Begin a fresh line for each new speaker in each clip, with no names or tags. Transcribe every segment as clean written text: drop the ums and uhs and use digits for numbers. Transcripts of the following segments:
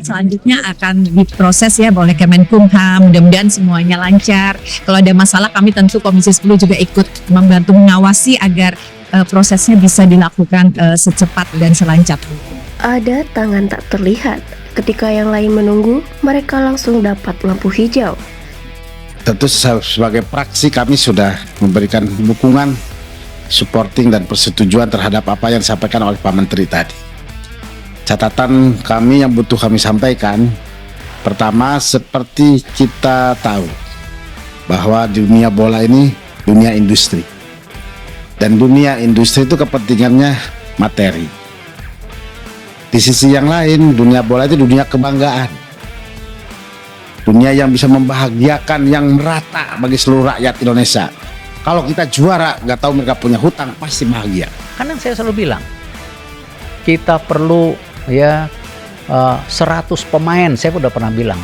Selanjutnya akan diproses ya oleh Kemenkumham, mudah-mudahan semuanya lancar. Kalau ada masalah kami tentu Komisi 10 juga ikut membantu mengawasi agar prosesnya bisa dilakukan secepat dan selancar.
Ada tangan tak terlihat. Ketika yang lain menunggu, mereka langsung dapat lampu hijau.
Tentu sebagai praksi kami sudah memberikan dukungan, supporting dan persetujuan terhadap apa yang disampaikan oleh Pak Menteri tadi. Catatan kami yang butuh kami sampaikan, pertama seperti kita tahu bahwa dunia bola ini dunia industri. Dan dunia industri itu kepentingannya materi. Di sisi yang lain, dunia bola itu dunia kebanggaan. Dunia yang bisa membahagiakan, yang merata bagi seluruh rakyat Indonesia. Kalau kita juara, nggak tahu mereka punya hutang, pasti bahagia.
Karena saya selalu bilang, kita perlu 100 pemain. Saya udah pernah bilang,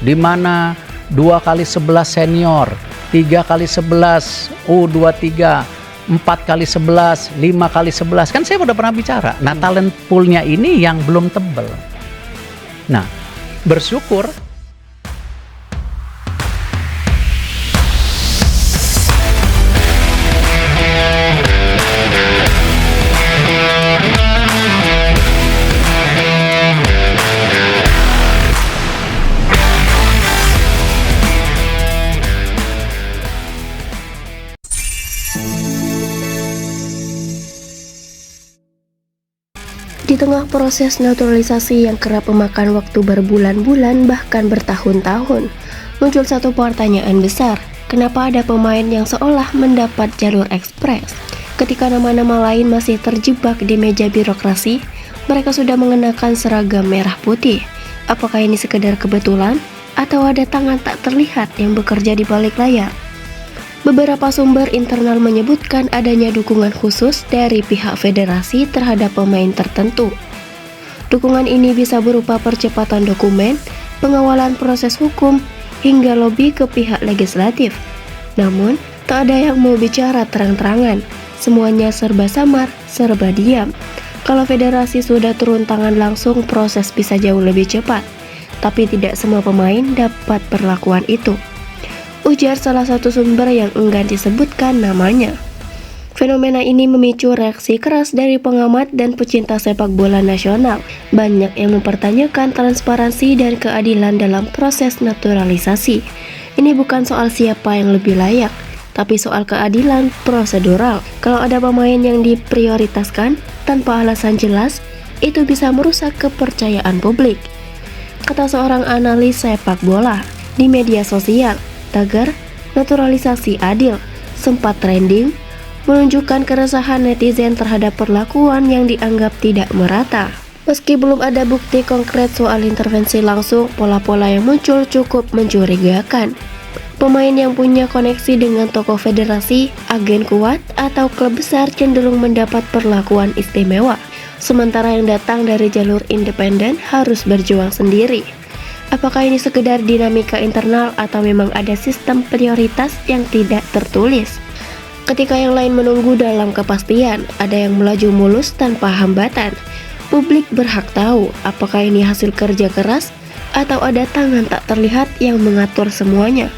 di mana 2x11 senior, 3x11 U23, 4x11, 5x11. Kan saya udah pernah bicara. Nah, talent poolnya ini yang belum tebel. Nah, bersyukur
Di tengah proses naturalisasi yang kerap memakan waktu berbulan-bulan bahkan bertahun-tahun, muncul satu pertanyaan besar. Kenapa ada pemain yang seolah mendapat jalur ekspres? Ketika nama-nama lain masih terjebak di meja birokrasi, mereka sudah mengenakan seragam merah putih. Apakah ini sekedar kebetulan? Atau ada tangan tak terlihat yang bekerja di balik layar? Beberapa sumber internal menyebutkan adanya dukungan khusus dari pihak federasi terhadap pemain tertentu. Dukungan ini bisa berupa percepatan dokumen, pengawalan proses hukum, hingga lobi ke pihak legislatif. Namun, tak ada yang mau bicara terang-terangan. Semuanya serba samar, serba diam. Kalau federasi sudah turun tangan langsung, proses bisa jauh lebih cepat. Tapi tidak semua pemain dapat perlakuan itu, ujar salah satu sumber yang enggan disebutkan namanya. Fenomena ini memicu reaksi keras dari pengamat dan pecinta sepak bola nasional. Banyak yang mempertanyakan transparansi dan keadilan dalam proses naturalisasi. Ini bukan soal siapa yang lebih layak, tapi soal keadilan prosedural. Kalau ada pemain yang diprioritaskan tanpa alasan jelas, itu bisa merusak kepercayaan publik, kata seorang analis sepak bola. Di media sosial, tagar naturalisasi adil sempat trending, menunjukkan keresahan netizen terhadap perlakuan yang dianggap tidak merata. Meski belum ada bukti konkret soal intervensi langsung, pola-pola yang muncul cukup mencurigakan. Pemain yang punya koneksi dengan tokoh federasi, agen kuat, atau klub besar cenderung mendapat perlakuan istimewa, sementara yang datang dari jalur independen harus berjuang sendiri. Apakah ini sekedar dinamika internal atau memang ada sistem prioritas yang tidak tertulis? Ketika yang lain menunggu dalam kepastian, ada yang melaju mulus tanpa hambatan. Publik berhak tahu apakah ini hasil kerja keras atau ada tangan tak terlihat yang mengatur semuanya.